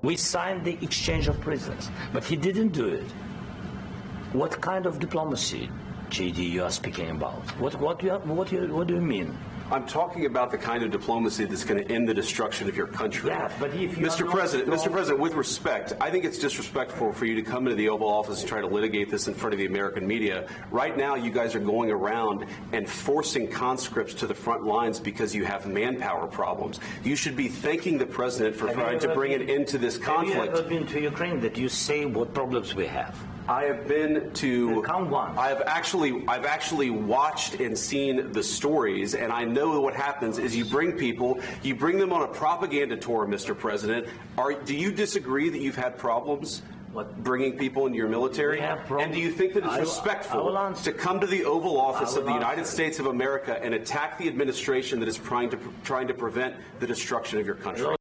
We signed the exchange of prisoners, but he didn't do it. What kind of diplomacy, JD, you are speaking about? What do you mean? I'm talking about the kind of diplomacy that's going to end the destruction of your country. Yeah, but if you Mr. President, with respect, I think it's disrespectful for you to come into the Oval Office and try to litigate this in front of the American media. Right now, you guys are going around and forcing conscripts to the front lines because you have manpower problems. You should be thanking the President for trying to bring an end to this conflict. Have you ever been to Ukraine that you say what problems we have? I have been to. Count one. I've actually watched and seen the stories, and I know what happens is you bring them on a propaganda tour, Mr. President. Do you disagree that you've had problems bringing people into your military? And do you think that it's respectful to come to the Oval Office of the United States of America and attack the administration that is trying to prevent the destruction of your country?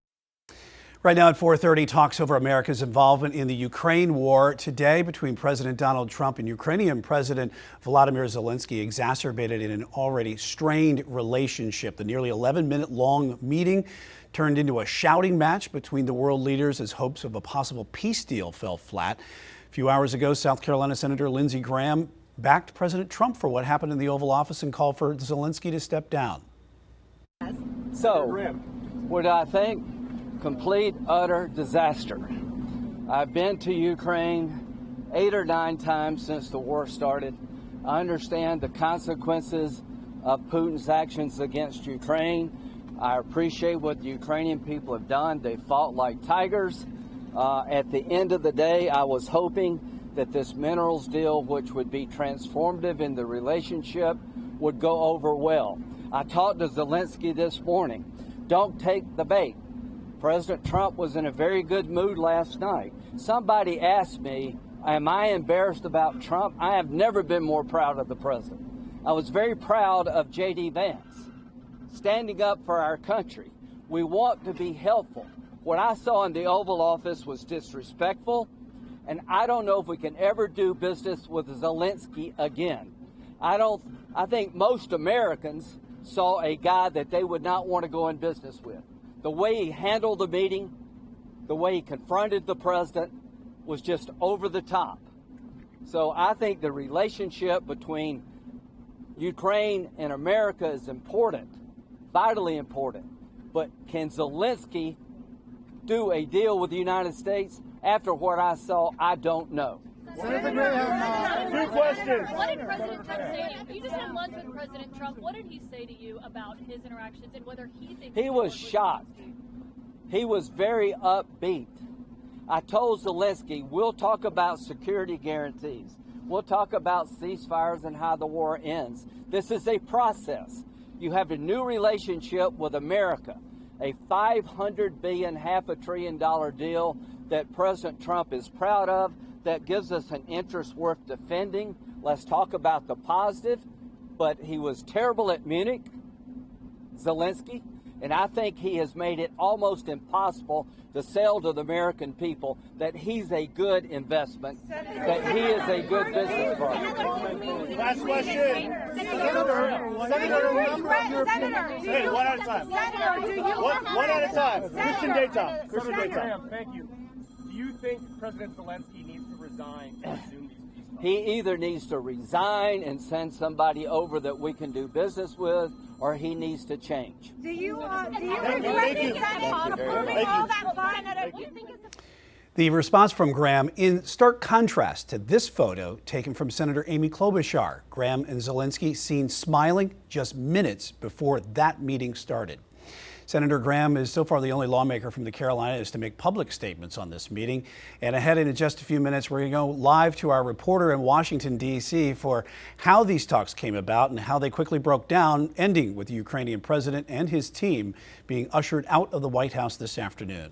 Right now at 4:30, talks over America's involvement in the Ukraine war today between President Donald Trump and Ukrainian President Volodymyr Zelenskyy exacerbated in an already strained relationship. The nearly 11-minute-long meeting turned into a shouting match between the world leaders as hopes of a possible peace deal fell flat. A few hours ago, South Carolina Senator Lindsey Graham backed President Trump for what happened in the Oval Office and called for Zelenskyy to step down. So, what I think? Complete, utter disaster. I've been to Ukraine 8 or 9 times since the war started. I understand the consequences of Putin's actions against Ukraine. I appreciate what the Ukrainian people have done. They fought like tigers. At the end of the day, I was hoping that this minerals deal, which would be transformative in the relationship, would go over well. I talked to Zelenskyy this morning. Don't take the bait. President Trump was in a very good mood last night. Somebody asked me, am I embarrassed about Trump? I have never been more proud of the president. I was very proud of J.D. Vance, standing up for our country. We want to be helpful. What I saw in the Oval Office was disrespectful, and I don't know if we can ever do business with Zelenskyy again. I think most Americans saw a guy that they would not want to go in business with. The way he handled the meeting, the way he confronted the president was just over the top. So I think the relationship between Ukraine and America is important, vitally important. But can Zelenskyy do a deal with the United States? After what I saw, I don't know. Senator Graham, 2 questions. What did President Trump say to you? You just had lunch with President Trump. What did he say to you about his interactions and whether he thinks he was shocked? He was very upbeat. I told Zelenskyy, we'll talk about security guarantees. We'll talk about ceasefires and how the war ends. This is a process. You have a new relationship with America, a $500 billion, half a $1 trillion deal that President Trump is proud of, that gives us an interest worth defending. Let's talk about the positive. But he was terrible at Munich, Zelenskyy, and I think he has made it almost impossible to sell to the American people that he's a good investment, that he is a good business partner. Last question. Senator, hey, one at a time. One at a time. Christian Daytime. Christian Daytime. Thank you. Do you think President Zelenskyy needs to resign to resume these peace talks? He either needs to resign and send somebody over that we can do business with, or he needs to change. Do you regret the Senate approving all that fun? The response from Graham in stark contrast to this photo taken from Senator Amy Klobuchar. Graham and Zelenskyy seen smiling just minutes before that meeting started. Senator Graham is so far the only lawmaker from the Carolinas to make public statements on this meeting. And ahead in just a few minutes, we're going to go live to our reporter in Washington, D.C. for how these talks came about and how they quickly broke down, ending with the Ukrainian president and his team being ushered out of the White House this afternoon.